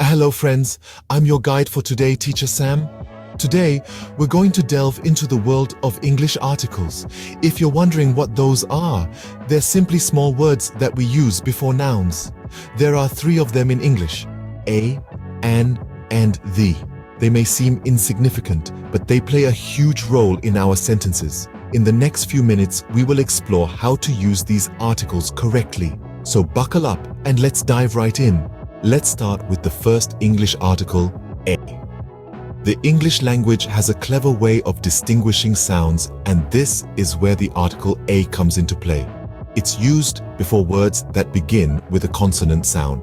Hello friends, I'm your guide for today, Teacher Sam. Today, we're going to delve into the world of English articles. If you're wondering what those are, they're simply small words that we use before nouns. There are 3 of them in English: a, an, and the. They may seem insignificant, but they play a huge role in our sentences. In the next few minutes, we will explore how to use these articles correctly. So buckle up and let's dive right in. Let's start with the first English article, a. The English language has a clever way of distinguishing sounds, and this is where the article a comes into play. It's used before words that begin with a consonant sound.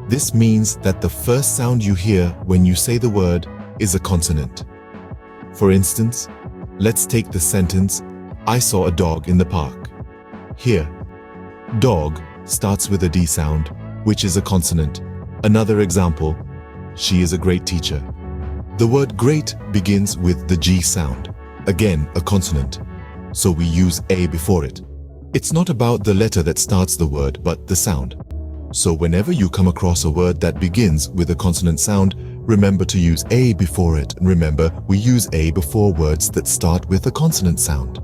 This means that the first sound you hear when you say the word is a consonant. For instance, let's take the sentence, I saw a dog in the park. Here, dog starts with a D sound, which is a consonant. Another example, she is a great teacher. The word great begins with the G sound, again a consonant, so we use a before it. It's not about the letter that starts the word, but the sound. So whenever you come across a word that begins with a consonant sound, remember to use a before it. And remember, we use a before words that start with a consonant sound.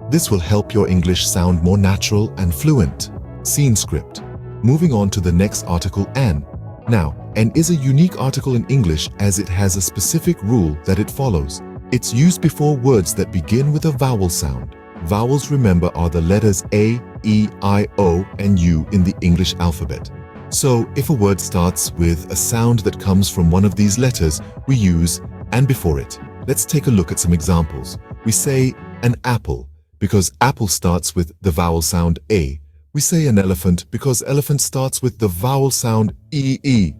This will help your English sound more natural and fluent. Scene script. Moving on to the next article, an. Now, an is a unique article in English as it has a specific rule that it follows. It's used before words that begin with a vowel sound. Vowels, remember, are the letters A, E, I, O, and U in the English alphabet. So, if a word starts with a sound that comes from one of these letters, we use an before it. Let's take a look at some examples. We say an apple because apple starts with the vowel sound A. We say an elephant because elephant starts with the vowel sound EE.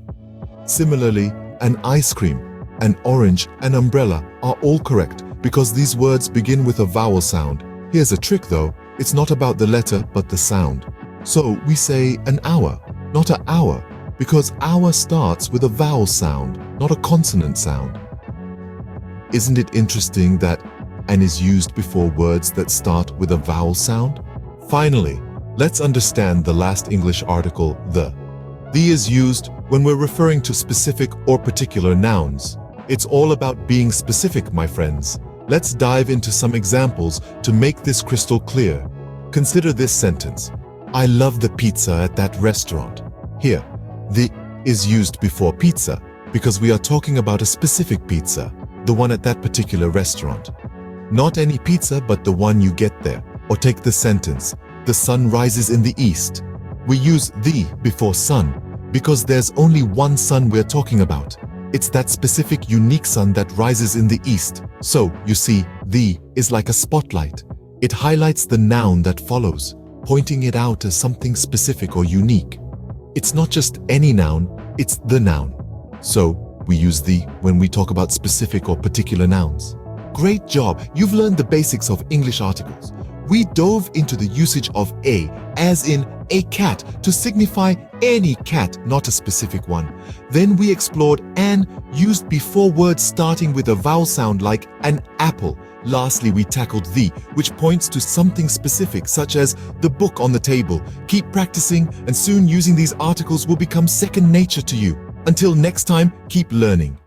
Similarly, an ice cream, an orange, an umbrella are all correct because these words begin with a vowel sound. Here's a trick though, it's not about the letter but the sound. So we say an hour, not an hour, because hour starts with a vowel sound, not a consonant sound. Isn't it interesting that an is used before words that start with a vowel sound? Finally, let's understand the last English article, the. The is used when we're referring to specific or particular nouns. It's all about being specific, my friends. Let's dive into some examples to make this crystal clear. Consider this sentence. I love the pizza at that restaurant. Here, the is used before pizza because we are talking about a specific pizza, the one at that particular restaurant. Not any pizza, but the one you get there. Or take the sentence, the sun rises in the east. We use the before sun because there's only one sun we're talking about. It's that specific unique sun that rises in the east. So, you see, the is like a spotlight. It highlights the noun that follows, pointing it out as something specific or unique. It's not just any noun, it's the noun. So, we use the when we talk about specific or particular nouns. Great job! You've learned the basics of English articles. We dove into the usage of a, as in a cat, to signify any cat, not a specific one. Then we explored an, used before words starting with a vowel sound like an apple. Lastly, we tackled the, which points to something specific, such as the book on the table. Keep practicing, and soon using these articles will become second nature to you. Until next time, keep learning.